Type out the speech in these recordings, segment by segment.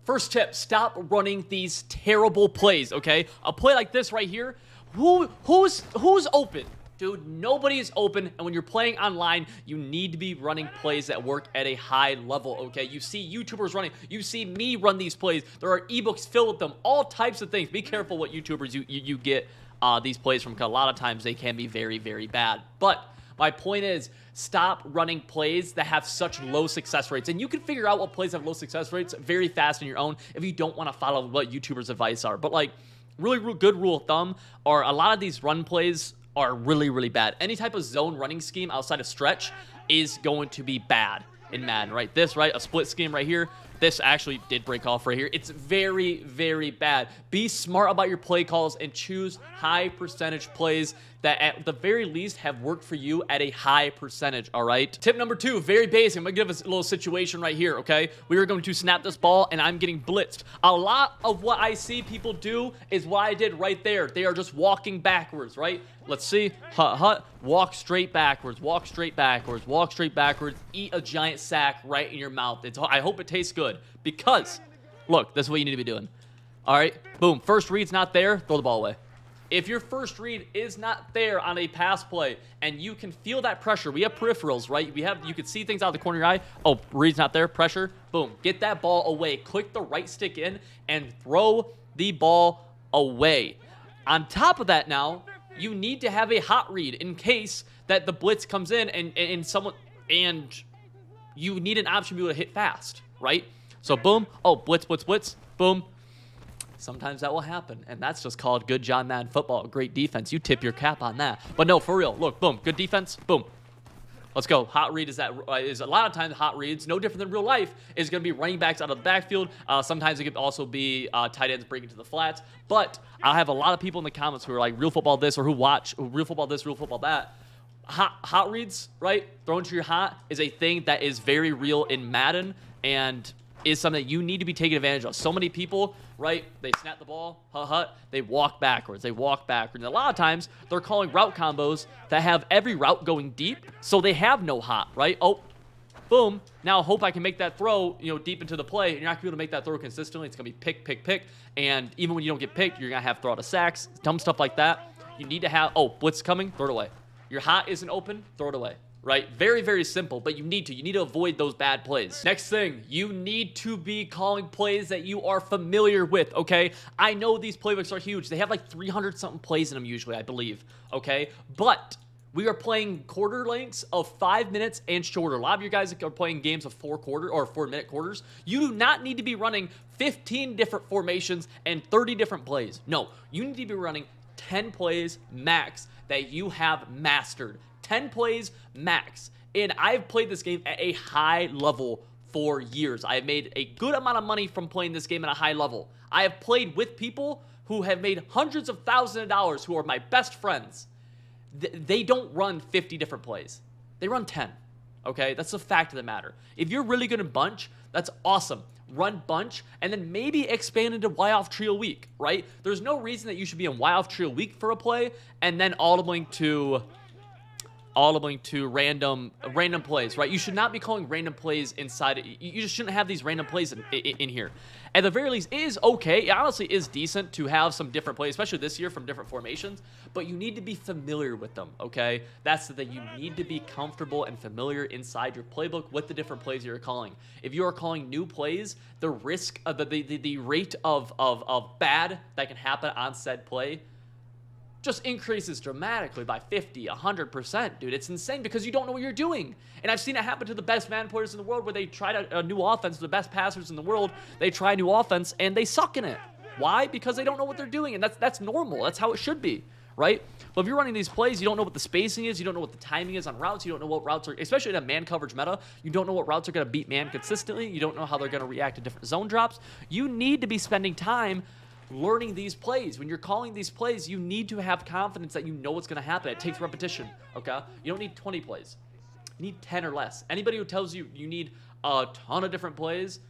First tip, stop running these terrible plays, okay? A play like this right here, who's open? Dude, nobody is open, and when you're playing online, you need to be running plays that work at a high level, okay? You see YouTubers running. You see me run these plays. There are ebooks filled with them, all types of things. Be careful what YouTubers you get these plays from, because a lot of times they can be very, very bad. But my point is, stop running plays that have such low success rates. And you can figure out what plays have low success rates very fast on your own if you don't want to follow what YouTubers' advice are. But, like, really good rule of thumb are a lot of these run plays are really, really bad. Any type of zone running scheme outside of stretch is going to be bad in Madden, right? This, right? A split scheme right here. This actually did break off right here. It's very, very bad. Be smart about your play calls and choose high percentage plays that at the very least have worked for you at a high percentage, all right? Tip number 2, very basic. I'm gonna give us a little situation right here, okay? We are going to snap this ball and I'm getting blitzed. A lot of what I see people do is what I did right there. They are just walking backwards, right? Let's see. Walk straight backwards, walk straight backwards, walk straight backwards, eat a giant sack right in your mouth. I hope it tastes good, because, look, this is what you need to be doing. All right, boom, first read's not there, throw the ball away. If your first read is not there on a pass play and you can feel that pressure, we have peripherals, right? You can see things out of the corner of your eye. Oh, read's not there, pressure, boom. Get that ball away. Click the right stick in and throw the ball away. On top of that now, you need to have a hot read in case that the blitz comes in and you need an option to be able to hit fast, right? So boom, oh, blitz, boom. Sometimes that will happen, and that's just called good John Madden football. Great defense. You tip your cap on that. But no, for real. Look, boom, good defense, boom. Let's go. Hot read is a lot of times hot reads, no different than real life, is going to be running backs out of the backfield. Sometimes it could also be tight ends breaking to the flats. But I have a lot of people in the comments who are like real football this or who watch real football this, real football that. Hot reads, right? Throwing to your hot is a thing that is very real in Madden and is something that you need to be taking advantage of. So many people, right, they snap the ball, they walk backwards. And a lot of times, they're calling route combos that have every route going deep, so they have no hot, right? Oh, boom. Now, hope I can make that throw, deep into the play. You're not going to be able to make that throw consistently. It's going to be pick. And even when you don't get picked, you're going to have to throw out of sacks, dumb stuff like that. You need to have, blitz coming, throw it away. Your hot isn't open, throw it away. Right? Very, very simple, but you need to avoid those bad plays. Next thing, you need to be calling plays that you are familiar with, okay? I know these playbooks are huge. They have like 300-something plays in them usually, I believe, okay? But we are playing quarter lengths of 5 minutes and shorter. A lot of you guys are playing games of 4-minute quarters. You do not need to be running 15 different formations and 30 different plays. No, you need to be running 10 plays max that you have mastered. 10 plays max. And I've played this game at a high level for years. I have made a good amount of money from playing this game at a high level. I have played with people who have made hundreds of thousands of dollars who are my best friends. They don't run 50 different plays. They run 10. Okay? That's the fact of the matter. If you're really good in bunch, that's awesome. Run bunch, and then maybe expand into Y-off trio week, right? There's no reason that you should be in Y-off trio week for a play, and then audibling to random plays, right? You should not be calling random plays inside. You just shouldn't have these random plays in here. At the very least, it is okay. It honestly is decent to have some different plays, especially this year from different formations, but you need to be familiar with them, okay? That's the thing. You need to be comfortable and familiar inside your playbook with the different plays you're calling. If you are calling new plays, the risk of the rate of bad that can happen on said play just increases dramatically by 50, 100%, dude. It's insane because you don't know what you're doing. And I've seen it happen to the best Madden players in the world where they tried a new offense, the best passers in the world, they try a new offense and they suck in it. Why? Because they don't know what they're doing, and that's normal. That's how it should be, right? But if you're running these plays, you don't know what the spacing is, you don't know what the timing is on routes, you don't know what routes are, especially in a man coverage meta, you don't know what routes are going to beat man consistently, you don't know how they're going to react to different zone drops. You need to be spending time learning these plays. When you're calling these plays, you need to have confidence that you know what's going to happen. It takes repetition, okay? You don't need 20 plays. You need 10 or less. Anybody who tells you you need a ton of different plays,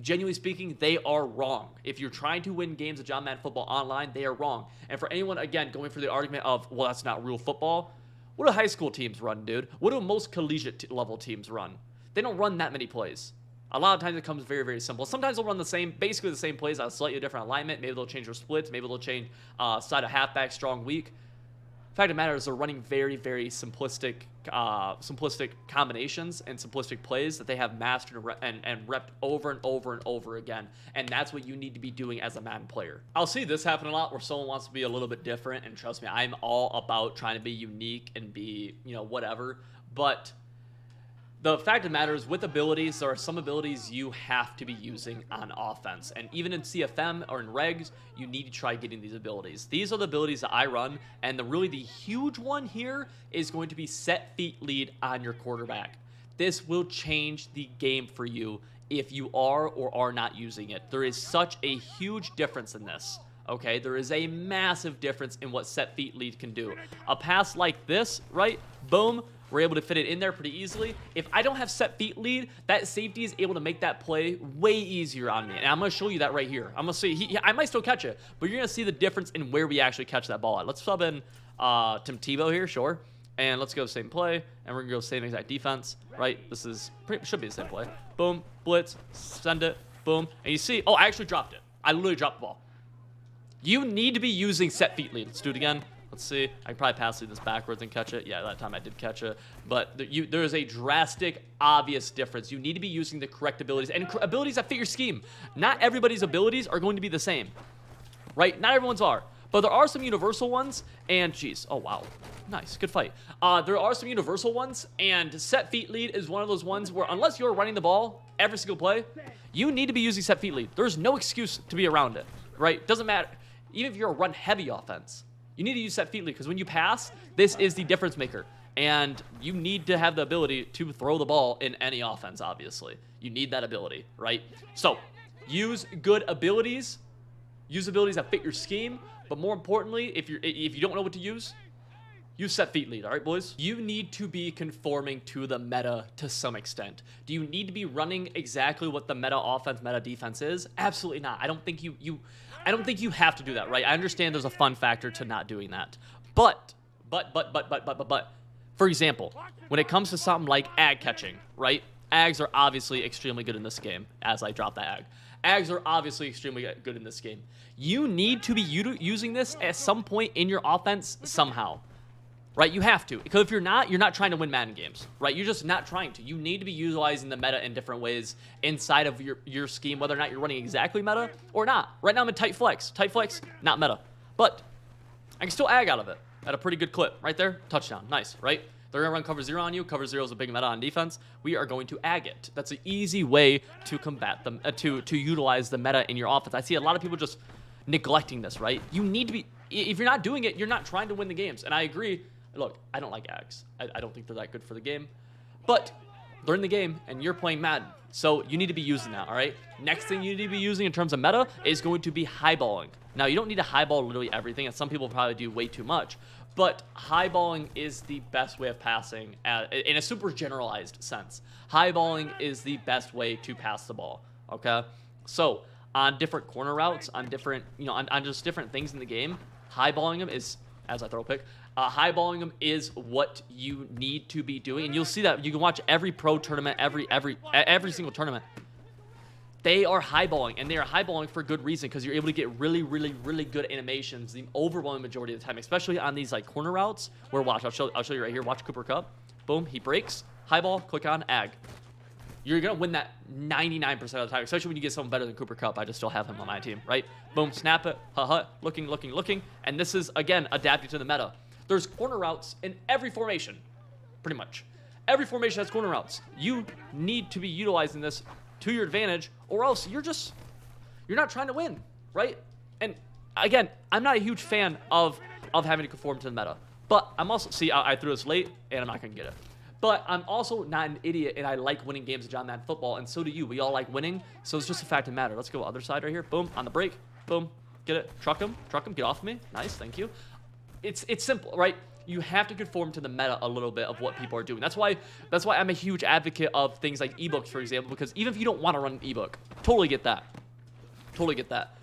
genuinely speaking, they are wrong. If you're trying to win games of John Madden Football online, they are wrong. And for anyone, again, going for the argument of, well, that's not real football, what do high school teams run, dude? What do most collegiate level teams run? They don't run that many plays. A lot of times it comes very, very simple. Sometimes they'll run basically the same plays on a slightly different alignment. Maybe they'll change their splits. Maybe they'll change side of halfback, strong, weak. Fact of the matter is they're running very, very simplistic combinations and simplistic plays that they have mastered and repped over and over and over again. And that's what you need to be doing as a Madden player. I'll see this happen a lot where someone wants to be a little bit different. And trust me, I'm all about trying to be unique and be, whatever. But the fact of the matter is, with abilities, there are some abilities you have to be using on offense. And even in CFM or in regs, you need to try getting these abilities. These are the abilities that I run, and really the huge one here is going to be set feet lead on your quarterback. This will change the game for you if you are or are not using it. There is such a huge difference in this. Okay, there is a massive difference in what set feet lead can do. A pass like this, right? Boom. We're able to fit it in there pretty easily. If I don't have set feet lead, that safety is able to make that play way easier on me. And I'm going to show you that right here. I'm going to see, I might still catch it, but you're going to see the difference in where we actually catch that ball at. Let's sub in Tim Tebow here, sure. And let's go same play, and we're going to go same exact defense, right? This should be the same play. Boom, blitz, send it, boom. And you see, oh, I actually dropped it. I literally dropped the ball. You need to be using set feet lead. Let's do it again. Let's see. I can probably pass this backwards and catch it. Yeah, that time I did catch it. But there is a drastic, obvious difference. You need to be using the correct abilities and abilities that fit your scheme. Not everybody's abilities are going to be the same, right? Not everyone's are. But there are some universal ones. And, geez. Oh, wow. Nice. Good fight. There are some universal ones. And set feet lead is one of those ones where unless you're running the ball every single play, you need to be using set feet lead. There's no excuse to be around it, right? Doesn't matter. Even if you're a run-heavy offense, you need to use set feet lead because when you pass, this is the difference maker. And you need to have the ability to throw the ball in any offense, obviously. You need that ability, right? So, use good abilities. Use abilities that fit your scheme. But more importantly, if you don't know what to use set feet lead, all right, boys? You need to be conforming to the meta to some extent. Do you need to be running exactly what the meta offense, meta defense is? Absolutely not. I don't think I don't think you have to do that, right? I understand there's a fun factor to not doing that. But, for example, when it comes to something like ag catching, right? Ags are obviously extremely good in this game, as I drop that ag. Ags are obviously extremely good in this game. You need to be using this at some point in your offense somehow, right? You have to, because if you're not trying to win Madden games, right? You're just not trying to. You need to be utilizing the meta in different ways inside of your scheme, whether or not you're running exactly meta or not. Right now I'm in tight flex. Tight flex, not meta. But I can still ag out of it at a pretty good clip. Right there, touchdown. Nice, right? They're going to run cover 0 on you. Cover 0 is a big meta on defense. We are going to ag it. That's an easy way to combat them, to utilize the meta in your offense. I see a lot of people just neglecting this, right? You need to be, if you're not doing it, you're not trying to win the games. And I agree. Look, I don't like ags. I don't think they're that good for the game. But they're in the game, and you're playing Madden. So you need to be using that, all right? Next thing you need to be using in terms of meta is going to be highballing. Now, you don't need to highball literally everything, and some people probably do way too much. But highballing is the best way of passing in a super generalized sense. Highballing is the best way to pass the ball, okay? So on different corner routes, on different, on just different things in the game, highballing them is, as I throw a pick, highballing them is what you need to be doing. And you'll see that. You can watch every pro tournament, every single tournament. They are highballing, and they are highballing for good reason because you're able to get really, really, really good animations the overwhelming majority of the time, especially on these like corner routes where, watch, I'll show you right here. Watch Cooper Kupp. Boom, he breaks. Highball, click on, ag. You're going to win that 99% of the time, especially when you get someone better than Cooper Kupp. I just still have him on my team, right? Boom, snap it, looking. And this is, again, adapting to the meta. There's corner routes in every formation, pretty much. Every formation has corner routes. You need to be utilizing this to your advantage, or else you're not trying to win, right? And again, I'm not a huge fan of having to conform to the meta. But I'm also, see, I threw this late, and I'm not going to get it. But I'm also not an idiot, and I like winning games of John Madden football, and so do you. We all like winning, so it's just a fact of the matter. Let's go other side right here. Boom, on the break. Boom, get it. Truck him, get off of me. Nice, thank you. It's simple, right? You have to conform to the meta a little bit of what people are doing. That's why I'm a huge advocate of things like ebooks, for example, because even if you don't want to run an ebook, totally get that. Totally get that.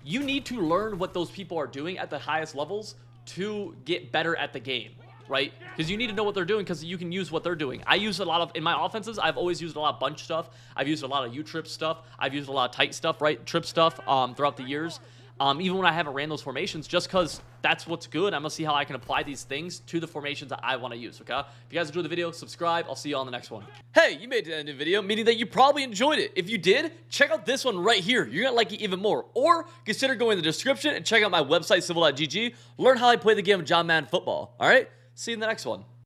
You need to learn what those people are doing at the highest levels to get better at the game. right? Because you need to know what they're doing because you can use what they're doing. I use a lot of, in my offenses, I've always used a lot of bunch stuff. I've used a lot of U-trip stuff. I've used a lot of tight stuff, right? Trip stuff throughout the years. Even when I haven't ran those formations, just because that's what's good. I'm going to see how I can apply these things to the formations that I want to use, okay? If you guys enjoyed the video, subscribe. I'll see you on the next one. Hey, you made it to the end of the video, meaning that you probably enjoyed it. If you did, check out this one right here. You're going to like it even more. Or consider going in the description and check out my website, civil.gg. Learn how I play the game of John Madden Football, all right? See you in the next one.